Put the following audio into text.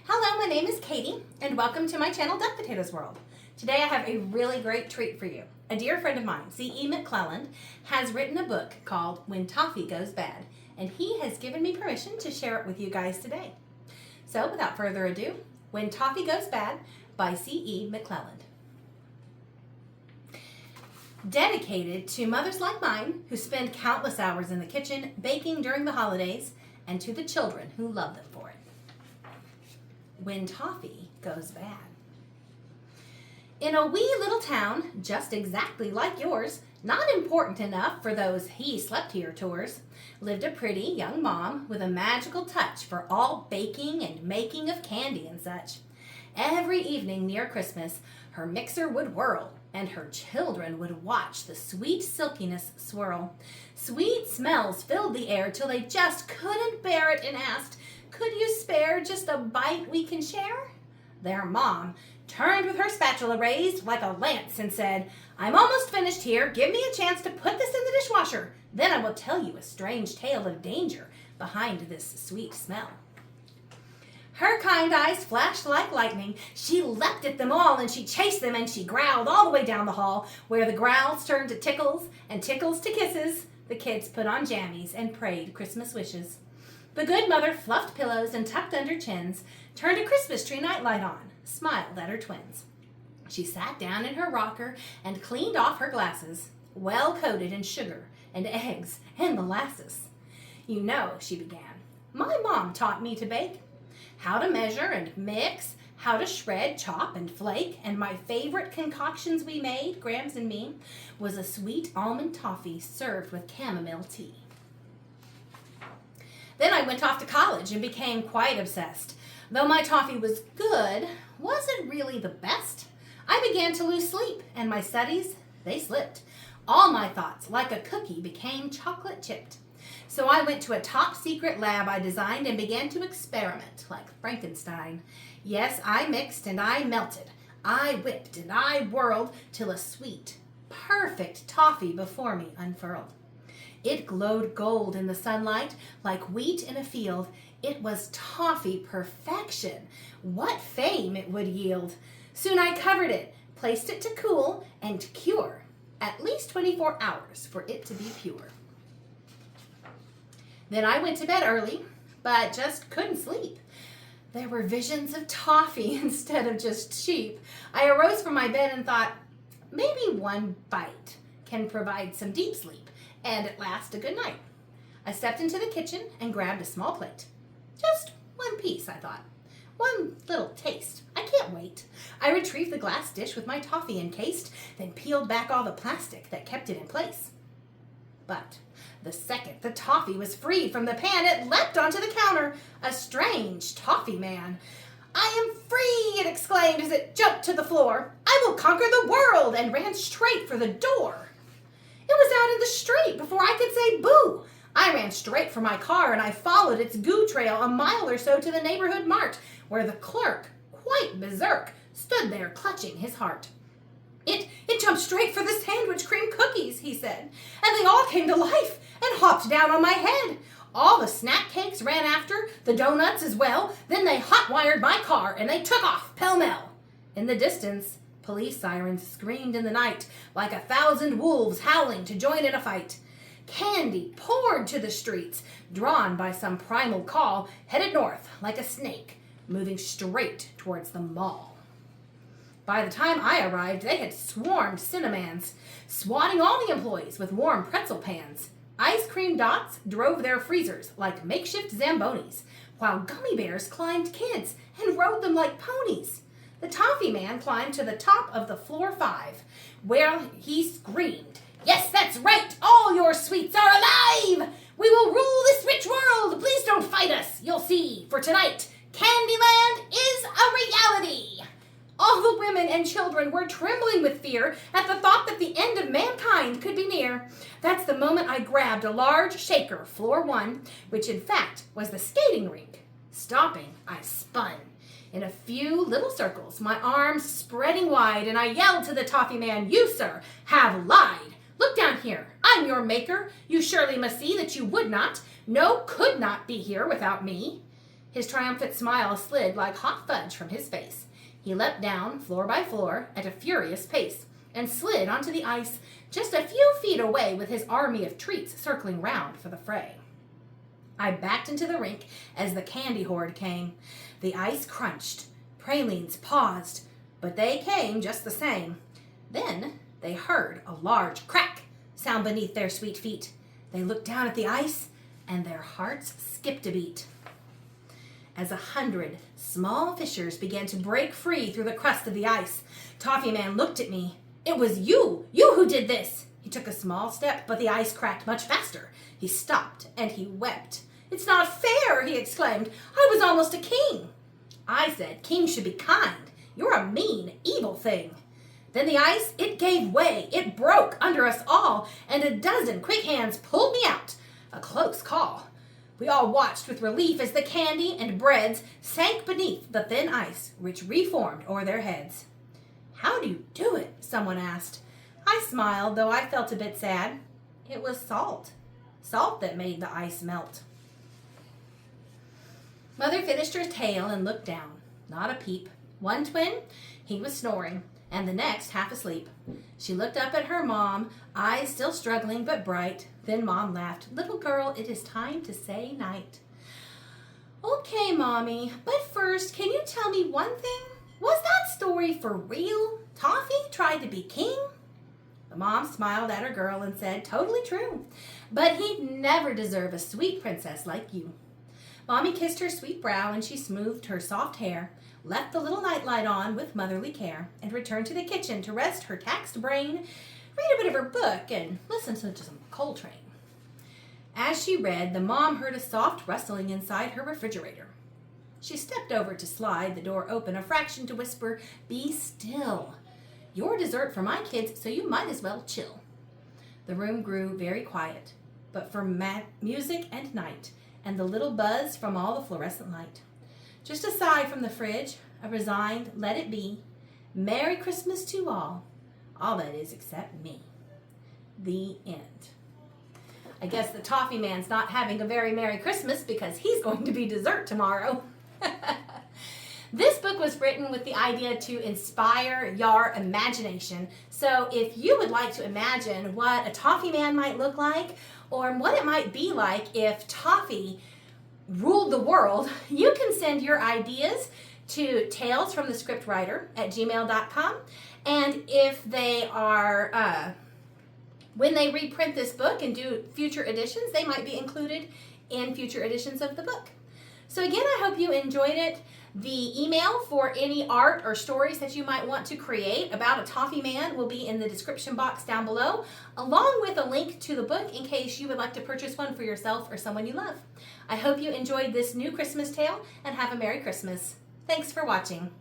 Hello, my name is Katie, and welcome to my channel, Duck Potatoes World. Today I have a really great treat for you. A dear friend of mine, C.E. McClelland, has written a book called When Toffee Goes Bad, and he has given me permission to share it with you guys today. So, without further ado, When Toffee Goes Bad by C.E. McClelland. Dedicated to mothers like mine who spend countless hours in the kitchen baking during the holidays, and to the children who love them for it. When Toffee Goes Bad. In a wee little town, just exactly like yours, not important enough for those he slept here tours, lived a pretty young mom with a magical touch for all baking and making of candy and such. Every evening near Christmas, her mixer would whirl, and her children would watch the sweet silkiness swirl. Sweet smells filled the air till they just couldn't bear it and asked, "Could you spare just a bite we can share?" Their mom turned with her spatula raised like a lance and said, "I'm almost finished here. Give me a chance to put this in the dishwasher. Then I will tell you a strange tale of danger behind this sweet smell." Her kind eyes flashed like lightning. She leapt at them all, and she chased them, and she growled all the way down the hall, where the growls turned to tickles, and tickles to kisses. The kids put on jammies and prayed Christmas wishes. The good mother fluffed pillows and tucked under chins, turned a Christmas tree nightlight on, smiled at her twins. She sat down in her rocker and cleaned off her glasses, well coated in sugar and eggs and molasses. "You know," she began, "my mom taught me to bake. How to measure and mix, how to shred, chop, and flake, and my favorite concoctions we made, Grams and me, was a sweet almond toffee served with chamomile tea. Then I went off to college and became quite obsessed. Though my toffee was good, was it really the best? I began to lose sleep, and my studies, they slipped. All my thoughts, like a cookie, became chocolate chipped. So I went to a top-secret lab I designed and began to experiment, like Frankenstein. Yes, I mixed and I melted. I whipped and I whirled till a sweet, perfect toffee before me unfurled. It glowed gold in the sunlight, like wheat in a field. It was toffee perfection. What fame it would yield! Soon I covered it, placed it to cool and to cure. At least 24 hours for it to be pure. Then I went to bed early, but just couldn't sleep. There were visions of toffee instead of just sheep. I arose from my bed and thought, maybe one bite can provide some deep sleep, and at last a good night. I stepped into the kitchen and grabbed a small plate. Just one piece, I thought. One little taste. I can't wait. I retrieved the glass dish with my toffee encased, then peeled back all the plastic that kept it in place. But the second the toffee was freed from the pan, it leapt onto the counter, a strange toffee man. "I am free!" it exclaimed as it jumped to the floor. "I will conquer the world!" and ran straight for the door. It was out in the street before I could say boo. I ran straight for my car, and I followed its goo trail a mile or so to the neighborhood mart, where the clerk, quite berserk, stood there clutching his heart. It jumped straight for the sandwich cream cookies," he said, "and they all came to life and hopped down on my head. All the snack cakes ran after, the donuts as well. Then they hot-wired my car, and they took off pell-mell. In the distance, police sirens screamed in the night, like 1,000 wolves howling to join in a fight. Candy poured to the streets, drawn by some primal call, headed north like a snake, moving straight towards the mall. By the time I arrived, they had swarmed Cinnamans, swatting all the employees with warm pretzel pans. Ice cream dots drove their freezers like makeshift Zambonis, while gummy bears climbed kids and rode them like ponies. The toffee man climbed to the top of the floor 5, where he screamed, "Yes, that's right! All your sweets are alive! We will rule this rich world! Please don't fight us! You'll see, for tonight, Candyland is a reality!" All the women and children were trembling with fear at the thought that the end of mankind could be near. That's the moment I grabbed a large shaker, floor 1, which in fact was the skating rink. Stopping, I spun in a few little circles, my arms spreading wide, and I yelled to the toffee man, "You, sir, have lied. Look down here. I'm your maker. You surely must see that you would not, no, could not be here without me." His triumphant smile slid like hot fudge from his face. He leapt down, floor by floor, at a furious pace, and slid onto the ice just a few feet away with his army of treats circling round for the fray. I backed into the rink as the candy horde came. The ice crunched. Pralines paused, but they came just the same. Then they heard a large crack sound beneath their sweet feet. They looked down at the ice, and their hearts skipped a beat. As 100 small fissures began to break free through the crust of the ice, Toffee Man looked at me. "It was you who did this." He took a small step, but the ice cracked much faster. He stopped, and he wept. "It's not fair," he exclaimed. "I was almost a king." I said, "Kings should be kind. You're a mean, evil thing." Then the ice, it gave way. It broke under us all, and a dozen quick hands pulled me out. A close call. We all watched with relief as the candy and breads sank beneath the thin ice, which reformed o'er their heads. "How do you do it?" someone asked. I smiled, though I felt a bit sad. It was salt. Salt that made the ice melt. Mother finished her tale and looked down. Not a peep. One twin, he was snoring, and the next half asleep. She looked up at her mom, eyes still struggling but bright. Then Mom laughed. "Little girl, it is time to say night." "Okay, Mommy, but first, can you tell me one thing? Was that story for real? Toffee tried to be king?" The mom smiled at her girl and said, "Totally true, but he'd never deserve a sweet princess like you." Mommy kissed her sweet brow, and she smoothed her soft hair, left the little nightlight on with motherly care, and returned to the kitchen to rest her taxed brain, read a bit of her book, and listen to some Coltrane. As she read, the mom heard a soft rustling inside her refrigerator. She stepped over to slide the door open a fraction to whisper, "Be still. You're dessert for my kids, so you might as well chill." The room grew very quiet, but for music and night, and the little buzz from all the fluorescent light. Just a sigh from the fridge, a resigned "let it be." Merry Christmas to all that is except me. The end. I guess the Toffee Man's not having a very Merry Christmas because he's going to be dessert tomorrow. This book was written with the idea to inspire your imagination. So if you would like to imagine what a Toffee Man might look like, or what it might be like if Toffee ruled the world, you can send your ideas to talesfromthescriptwriter@gmail.com. And if they are, when they reprint this book and do future editions, they might be included in future editions of the book. So again, I hope you enjoyed it. The email for any art or stories that you might want to create about a Toffee Man will be in the description box down below, along with a link to the book in case you would like to purchase one for yourself or someone you love. I hope you enjoyed this new Christmas tale and have a Merry Christmas. Thanks for watching.